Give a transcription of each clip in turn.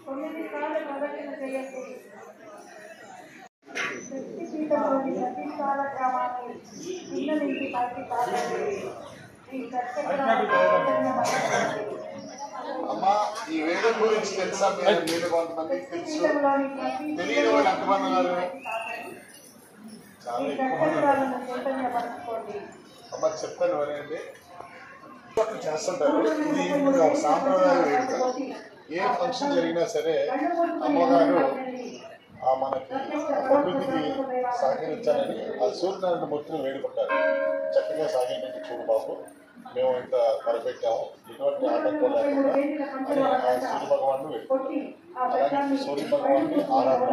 9 సార్లు ప్రదక్షిణ చేయండి. శక్తిపీఠంలోని ప్రతిష్టాల గ్రామాన్ని కింద నుంచి పైకి తాకండి. అమ్మా ఈ వేదం గురించి తెలుసా? మీరు కొంతమందికి తెలుసు, తెలియని వాళ్ళు ఎంతమంది ఉన్నారు? చాలా ఎక్కువ. అమ్మ చెప్తాను వరండి, చేస్తుంటారు. ఇది ఒక సాంప్రదాయ వేడుక. ఏ ఫంక్షన్ జరిగినా సరే అమ్మగారు మనకి అభివృద్ధికి సహకరించాలని ఆ సూర్యనారాయణ మూర్తిని వేడుకుంటారు. చక్కగా సాగించండి చూడు బాబు, మేము ఇంత మొదలుపెట్టాము, ఇటువంటి ఆటంకం లేకుండా అని ఆ సూర్య భగవాన్ని వేడుకుంటారు. అలాగే సూర్య భగవాన్ని ఆరాధన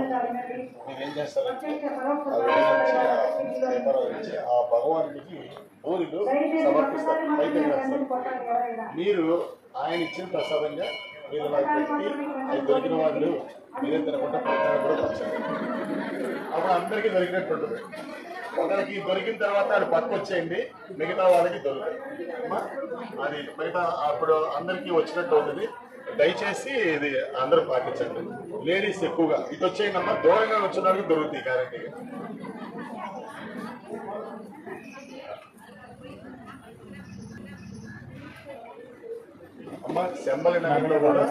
మీరేం చేస్తారంటే పేపర్ ఇచ్చి ఆ భగవానుడికి ఊరిలో సమర్పిస్తారు, పైకి వేస్తారు. మీరు ఆయన ఇచ్చిన ప్రసాదంగా మీరు నాకు పెట్టి అది దొరికిన వాళ్ళు మీరే తినకుండా పక్కన కూడా పంచండి. అప్పుడు అందరికీ దొరికినట్టు ఉంటుంది. ఒకరికి దొరికిన తర్వాత అది పట్టుకొచ్చేయండి, మిగతా వాళ్ళకి దొరుకుతుంది. అది మిగతా అప్పుడు అందరికీ వచ్చినట్టు ఉంటుంది. దయచేసి ఇది అందరూ పాటించండి. లేడీస్ ఎక్కువగా ఇటు వచ్చేయండి అమ్మా, దూరంగా వచ్చేదానికి దొరుకుతాయి గ్యారెంటీగా. అమ్మ శంబలి నగరంలో కూడా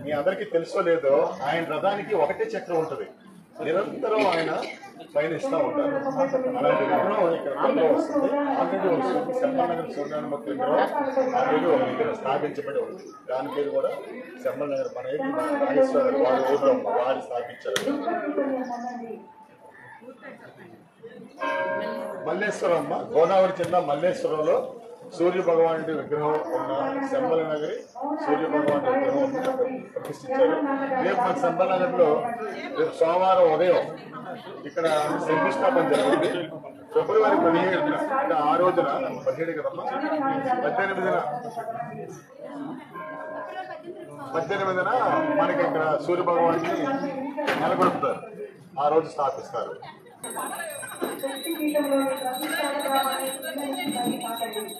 మీ అందరికీ తెలుసో లేదో, ఆయన రథానికి ఒకటే చక్రం ఉంటుంది. నిరంతరం ఆయన పయనిస్తూ ఉంటారు. అలాంటి విగ్రహం ఇక్కడ వస్తుంది. ఆల్రెడీ వస్తుంది. శంబల్ నగర్ సూర్యనారాయణ మూర్తి విగ్రహం ఆల్రెడీ ఒక విగ్రహం స్థాపించబడి ఉంది. దాని పేరు కూడా శంబల్ నగర్. మన నాగేశ్వర వారి ఊళ్ళో వారు స్థాపించారు. మల్లేశ్వరమ్మ, గోదావరి జిల్లా మల్లేశ్వరంలో సూర్య భగవానుడి విగ్రహం ఉన్న శంబల నగరి సూర్య భగవానుడి విగ్రహం ప్రతిష్ఠించారు. రేపు మన శంబల నగర్లో రేపు సోమవారం ఉదయం ఇక్కడ శంకుస్థాపన జరిగింది. ఫిబ్రవరి 17న అంటే ఆ రోజున 17 కదమ్మా, 18న మనకి ఇక్కడ సూర్య భగవాన్ని నెలకొల్పుతారు. ఆ రోజు స్థాపిస్తారు. శక్తిపీఠంలోని ప్రతిష్టాల గ్రామాన్ని కింద నుంచి పైకి తాకండి.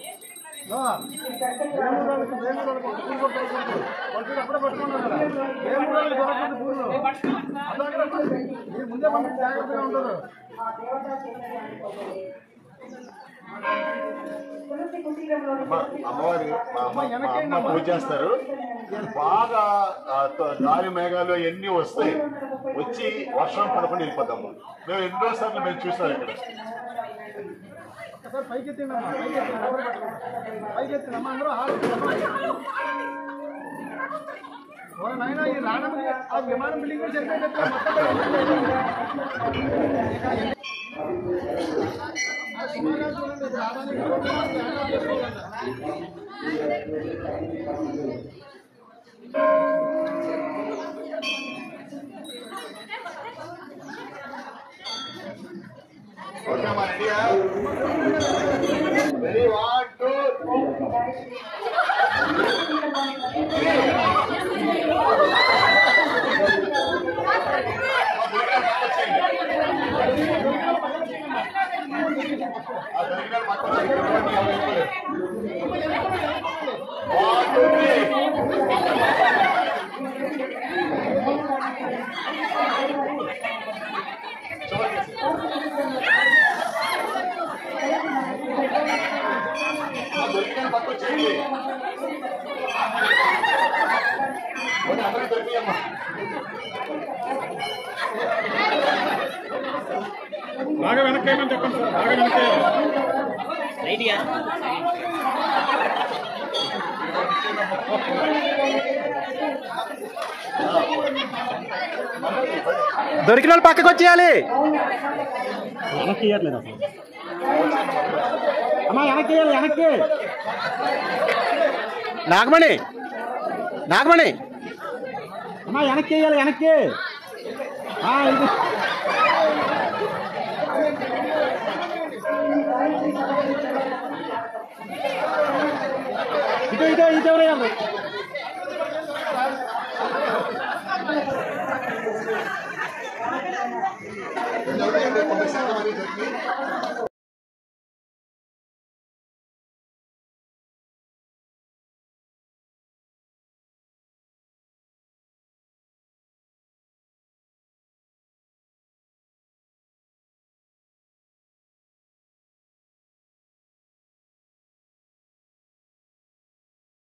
అమ్మవారి మా అమ్మ పూజ చేస్తారు. బాగా గాలి మేఘాలు ఎన్ని వస్తాయి, వచ్చి వర్షం పడకుండా వెళ్ళిపోతాము. మేము ఎన్నోసార్లు మేము చూసాం ఇక్కడ. విమానం బిల్డింగ్ ఓకే అమ్మా, రెడీయా? రెడీ, 1 2 పట్టుకొచ్చేయండి. అందరూ దొరికియమ్మా. బాగా వెనక్కేమని చెప్పండి సార్, బాగా వెనక్కే రైట్గా. దొరికిన వాళ్ళు పక్కకు వచ్చేయాలి. వెనక్కి ఇవ్వట్లేదు అసలు. అమ్మా వెనక్కి ఇవ్వాలి, వెనక్కి. నాగమణి నాగమణి అమ్మా వెనక్కి ఇవ్వాలి, వెనక్కి. ఇది ఇదే ఇదే ఎవరు శాతం అనేది